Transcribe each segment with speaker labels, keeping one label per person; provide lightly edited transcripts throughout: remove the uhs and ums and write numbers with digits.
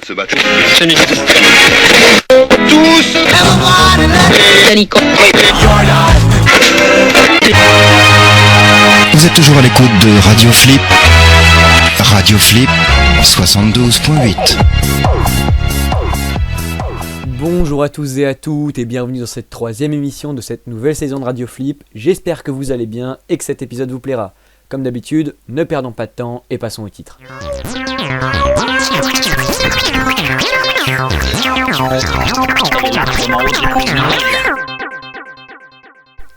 Speaker 1: Se battre.
Speaker 2: Vous êtes toujours à l'écoute de Radio Flip. Radio Flip 72.8.
Speaker 3: Bonjour à tous et à toutes et bienvenue dans cette troisième émission de cette nouvelle saison de Radio Flip. J'espère que vous allez bien et que cet épisode vous plaira. Comme d'habitude, ne perdons pas de temps et passons au titre.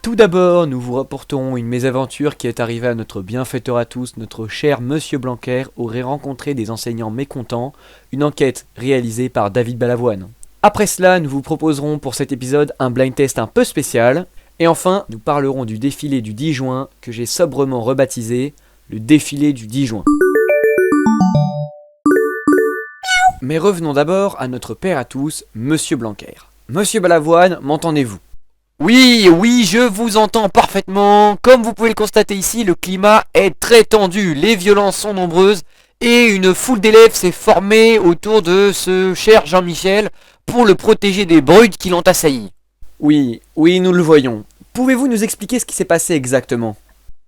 Speaker 3: Tout d'abord, nous vous rapporterons une mésaventure qui est arrivée à notre bienfaiteur à tous. Notre cher Monsieur Blanquer aurait rencontré des enseignants mécontents, une enquête réalisée par David Balavoine. Après cela, nous vous proposerons pour cet épisode un blind test un peu spécial. Et enfin, nous parlerons du défilé du 10 juin que j'ai sobrement rebaptisé le défilé du 10 juin. Mais revenons d'abord à notre père à tous, Monsieur Blanquer. Monsieur Balavoine, m'entendez-vous ? Oui, je vous entends parfaitement. Comme vous pouvez le constater ici, le climat est très tendu, les violences sont nombreuses et une foule d'élèves s'est formée autour de ce cher Jean-Michel pour le protéger des brutes qui l'ont assailli. Oui, nous le voyons. Pouvez-vous nous expliquer ce qui s'est passé exactement ?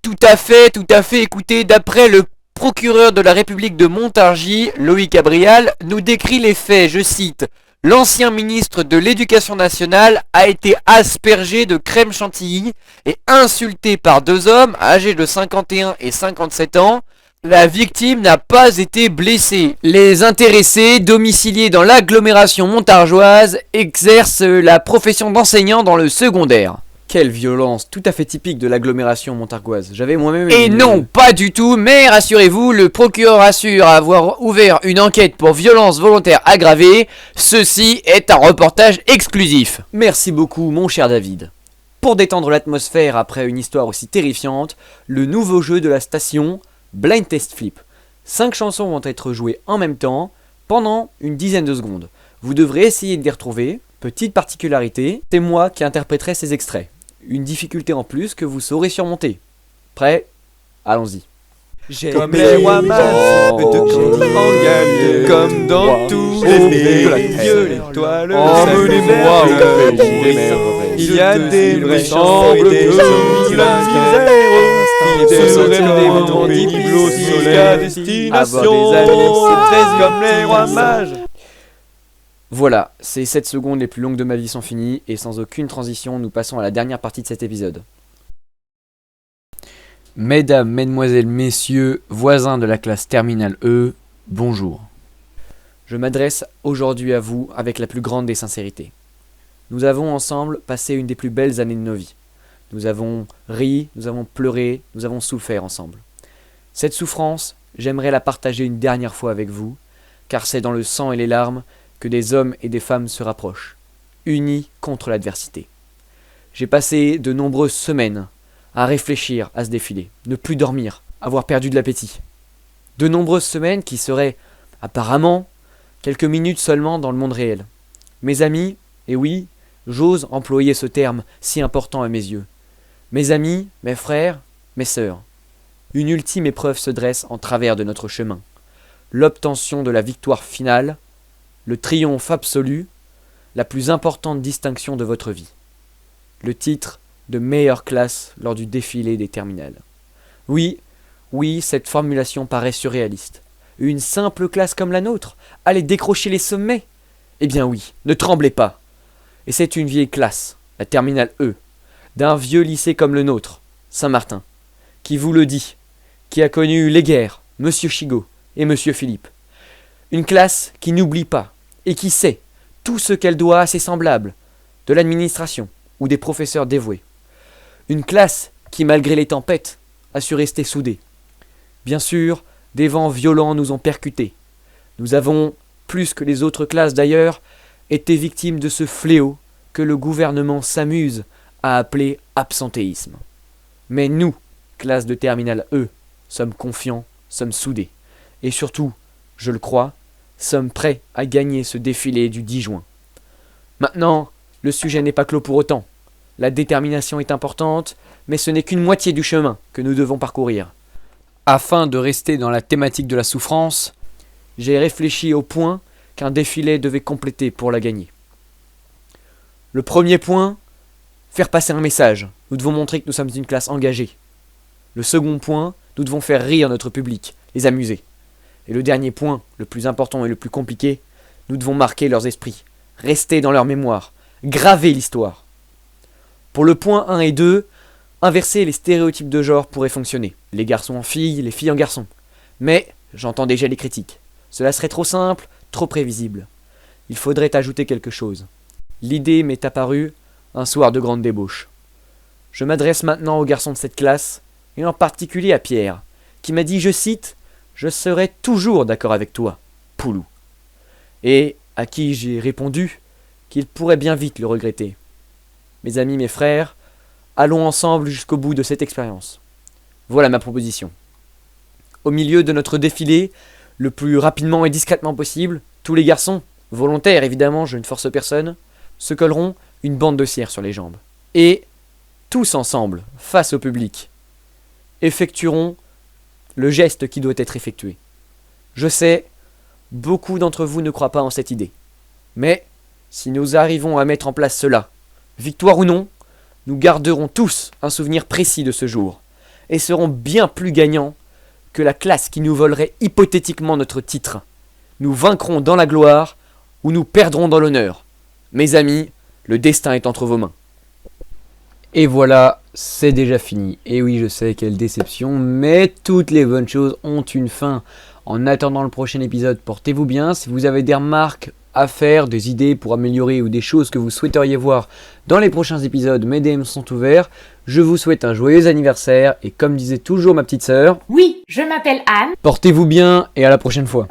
Speaker 3: Tout à fait. Écoutez, d'après le procureur de la République de Montargis, Loïc Gabriel, nous décrit les faits, je cite. L'ancien ministre de l'Éducation nationale a été aspergé de crème chantilly et insulté par deux hommes âgés de 51 et 57 ans. La victime n'a pas été blessée. Les intéressés, domiciliés dans l'agglomération montargeoise, exercent la profession d'enseignant dans le secondaire. Quelle violence, tout à fait typique de l'agglomération montargoise. J'avais moi-même... Et non, pas du tout, mais rassurez-vous, le procureur assure avoir ouvert une enquête pour violence volontaire aggravée. Ceci est un reportage exclusif. Merci beaucoup, mon cher David. Pour détendre l'atmosphère après une histoire aussi terrifiante, le nouveau jeu de la station, Blind Test Flip. 5 chansons vont être jouées en même temps, pendant une dizaine de secondes. Vous devrez essayer de les retrouver. Petite particularité, c'est moi qui interpréterai ces extraits. Une difficulté en plus que vous saurez surmonter. Prêt ? Allons-y.
Speaker 4: J'ai comme les rois mages de Candy, comme dans tous les lieux, l'étoile, emmenez-moi au pays des merveilles. Il y a des semble que la misère, il serait vraiment pénible aussi à destination. C'est très comme les rois mages.
Speaker 3: Voilà, ces 7 secondes les plus longues de ma vie sont finies, et sans aucune transition, nous passons à la dernière partie de cet épisode. Mesdames, mesdemoiselles, messieurs, voisins de la classe terminale E, bonjour. Je m'adresse aujourd'hui à vous avec la plus grande des sincérités. Nous avons ensemble passé une des plus belles années de nos vies. Nous avons ri, nous avons pleuré, nous avons souffert ensemble. Cette souffrance, j'aimerais la partager une dernière fois avec vous, car c'est dans le sang et les larmes que des hommes et des femmes se rapprochent, unis contre l'adversité. J'ai passé de nombreuses semaines à réfléchir à ce défilé, ne plus dormir, avoir perdu de l'appétit. De nombreuses semaines qui seraient, apparemment, quelques minutes seulement dans le monde réel. Mes amis, et oui, j'ose employer ce terme si important à mes yeux. Mes amis, mes frères, mes sœurs. Une ultime épreuve se dresse en travers de notre chemin. L'obtention de la victoire finale, le triomphe absolu, la plus importante distinction de votre vie. Le titre de meilleure classe lors du défilé des terminales. Oui, cette formulation paraît surréaliste. Une simple classe comme la nôtre allait décrocher les sommets ? Eh bien oui, ne tremblez pas. Et c'est une vieille classe, la terminale E, d'un vieux lycée comme le nôtre, Saint-Martin, qui vous le dit, qui a connu les guerres, Monsieur Chigot et Monsieur Philippe. Une classe qui n'oublie pas et qui sait tout ce qu'elle doit à ses semblables, de l'administration ou des professeurs dévoués. Une classe qui, malgré les tempêtes, a su rester soudée. Bien sûr, des vents violents nous ont percutés. Nous avons, plus que les autres classes d'ailleurs, été victimes de ce fléau que le gouvernement s'amuse à appeler absentéisme. Mais nous, classe de terminale E, sommes confiants, sommes soudés. Et surtout, je le crois, sommes prêts à gagner ce défilé du 10 juin. Maintenant, le sujet n'est pas clos pour autant. La détermination est importante, mais ce n'est qu'une moitié du chemin que nous devons parcourir. Afin de rester dans la thématique de la souffrance, j'ai réfléchi aux points qu'un défilé devait compléter pour la gagner. Le premier point, faire passer un message. Nous devons montrer que nous sommes une classe engagée. Le second point, nous devons faire rire notre public, les amuser. Et le dernier point, le plus important et le plus compliqué, nous devons marquer leurs esprits, rester dans leur mémoire, graver l'histoire. Pour le point 1 et 2, inverser les stéréotypes de genre pourrait fonctionner. Les garçons en filles, les filles en garçons. Mais j'entends déjà les critiques. Cela serait trop simple, trop prévisible. Il faudrait ajouter quelque chose. L'idée m'est apparue un soir de grande débauche. Je m'adresse maintenant aux garçons de cette classe, et en particulier à Pierre, qui m'a dit, je cite, « Je serai toujours d'accord avec toi, Poulou ». Et à qui j'ai répondu qu'il pourrait bien vite le regretter. Mes amis, mes frères, allons ensemble jusqu'au bout de cette expérience. Voilà ma proposition. Au milieu de notre défilé, le plus rapidement et discrètement possible, tous les garçons, volontaires évidemment, je ne force personne, se colleront une bande de cire sur les jambes. Et, tous ensemble, face au public, effectueront le geste qui doit être effectué. Je sais, beaucoup d'entre vous ne croient pas en cette idée. Mais, si nous arrivons à mettre en place cela, victoire ou non, nous garderons tous un souvenir précis de ce jour, et serons bien plus gagnants que la classe qui nous volerait hypothétiquement notre titre. Nous vaincrons dans la gloire, ou nous perdrons dans l'honneur. Mes amis, le destin est entre vos mains. Et voilà, c'est déjà fini. Et oui, je sais, quelle déception, mais toutes les bonnes choses ont une fin. En attendant le prochain épisode, portez-vous bien. Si vous avez des remarques à faire, des idées pour améliorer ou des choses que vous souhaiteriez voir dans les prochains épisodes, mes DM sont ouverts. Je vous souhaite un joyeux anniversaire et comme disait toujours ma petite sœur,
Speaker 1: Oui, je m'appelle Anne.
Speaker 3: portez-vous bien et à la prochaine fois.